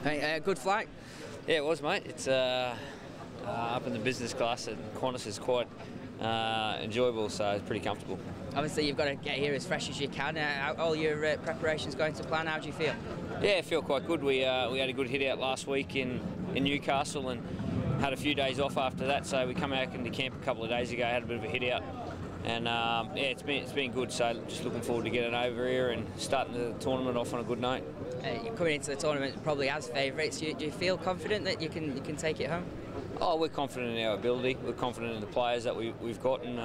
Hey, good flight? Yeah, it was, mate. It's up in the business class at Qantas is quite enjoyable, so it's pretty comfortable. Obviously, you've got to get here as fresh as you can. How all your preparations going to plan? How do you feel? Yeah, I feel quite good. We had a good hit out last week in Newcastle and had a few days off after that, so we come out into camp a couple of days ago, had a bit of a hit out, and yeah, it's been good. So just looking forward to getting over here and starting the tournament off on a good note. You're coming into the tournament probably as favourites. Do you feel confident that you can take it home? Oh, we're confident in our ability. We're confident in the players that we've got, and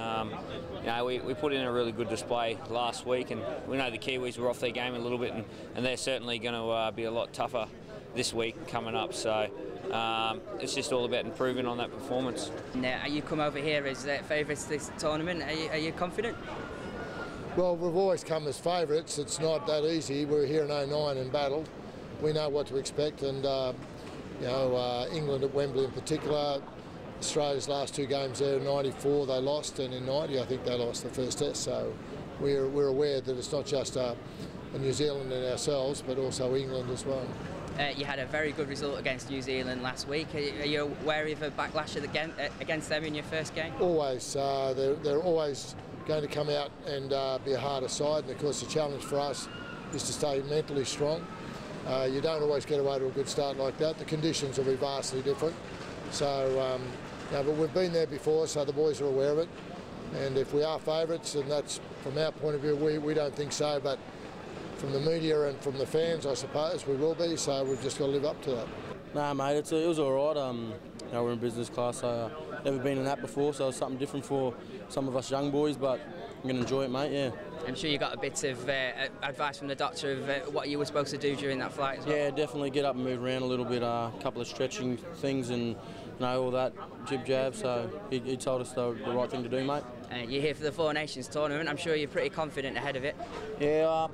you know, we put in a really good display last week, and we know the Kiwis were off their game a little bit, and they're certainly going to be a lot tougher this week coming up. So it's just all about improving on that performance. Now, you come over here as favourites this tournament. Are you confident? Well, we've always come as favourites. It's not that easy. We're here in '09 and battled. We know what to expect, and you know, England at Wembley in particular, Australia's last two games there in '94 they lost, and in '90 I think they lost the first test. So we're aware that it's not just a New Zealand and ourselves, but also England as well. You had a very good result against New Zealand last week. Are you wary of a backlash against them in your first game? Always. They're always going to come out and be a harder side, and of course the challenge for us is to stay mentally strong. You don't always get away to a good start like that. The conditions will be vastly different. So, you know, but we've been there before, so the boys are aware of it. And if we are favourites, and that's from our point of view, we don't think so, but from the media and from the fans, I suppose, we will be, so we've just got to live up to that. Nah, mate, it was all right. You know, we're in business class, never been in that before, so it's something different for some of us young boys, but I'm going to enjoy it, mate, yeah. I'm sure you got a bit of advice from the doctor of what you were supposed to do during that flight as well. Yeah, definitely get up and move around a little bit, a couple of stretching things and, you know, all that jib-jab, so he told us the right thing to do, mate. You're here for the Four Nations tournament. I'm sure you're pretty confident ahead of it. Yeah,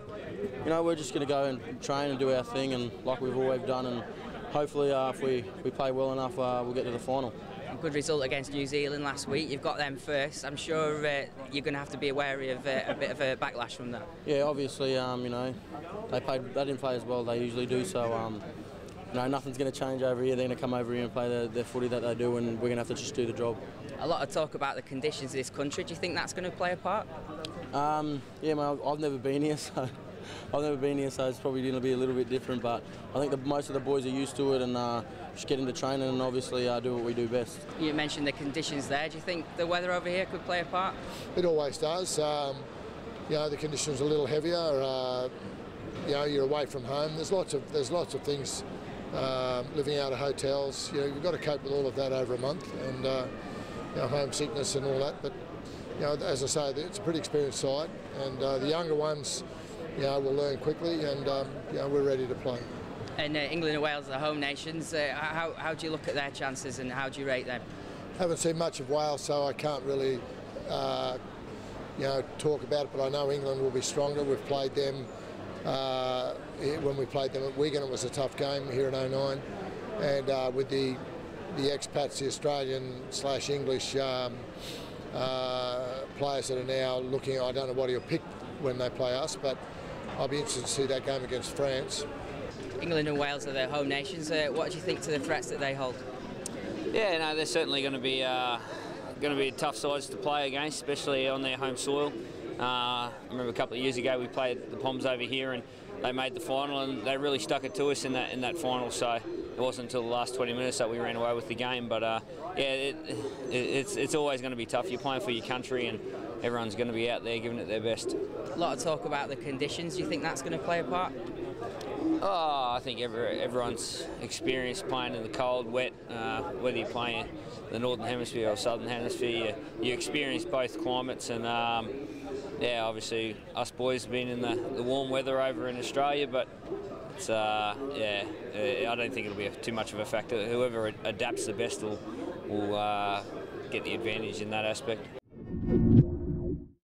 you know, we're just going to go and train and do our thing, and like we've always done, and hopefully if we play well enough, we'll get to the final. A good result against New Zealand last week. You've got them first. I'm sure you're going to have to be wary of a bit of a backlash from that. Yeah, obviously, you know, they didn't play as well as they usually do, so you know, nothing's going to change over here. They're going to come over here and play their footy that they do, and we're going to have to just do the job. A lot of talk about the conditions of this country. Do you think that's going to play a part? Yeah, mate, I've never been here, so it's probably going to be a little bit different. But I think most of the boys are used to it, and just get into training and obviously do what we do best. You mentioned the conditions there. Do you think the weather over here could play a part? It always does. You know, the conditions are a little heavier. You know, you're away from home. There's lots of things. Living out of hotels, you know, you've got to cope with all of that over a month, and you know, homesickness and all that. But you know, as I say, it's a pretty experienced side, and the younger ones, you know, will learn quickly, and you know, we're ready to play. And England and Wales are the home nations. How do you look at their chances, and how do you rate them? Haven't seen much of Wales, so I can't really you know, talk about it. But I know England will be stronger. We've played them. When we played them at Wigan, it was a tough game here in '09, and with the expats, the Australian/English players that are now looking, I don't know what he'll pick when they play us, but I'll be interested to see that game against France. England and Wales are their home nations. What do you think to the threats that they hold? Yeah, no, they're certainly going to be tough sides to play against, especially on their home soil. I remember a couple of years ago we played the Poms over here and they made the final, and they really stuck it to us in that final. So it wasn't until the last 20 minutes that we ran away with the game. But yeah, it's always going to be tough. You're playing for your country, and everyone's going to be out there giving it their best. A lot of talk about the conditions. Do you think that's going to play a part? Oh, I think everyone's experienced playing in the cold, wet, whether you're playing the Northern Hemisphere or Southern Hemisphere, you experience both climates, and yeah, obviously us boys have been in the warm weather over in Australia, but it's, yeah, I don't think it'll be too much of a factor. Whoever adapts the best will get the advantage in that aspect.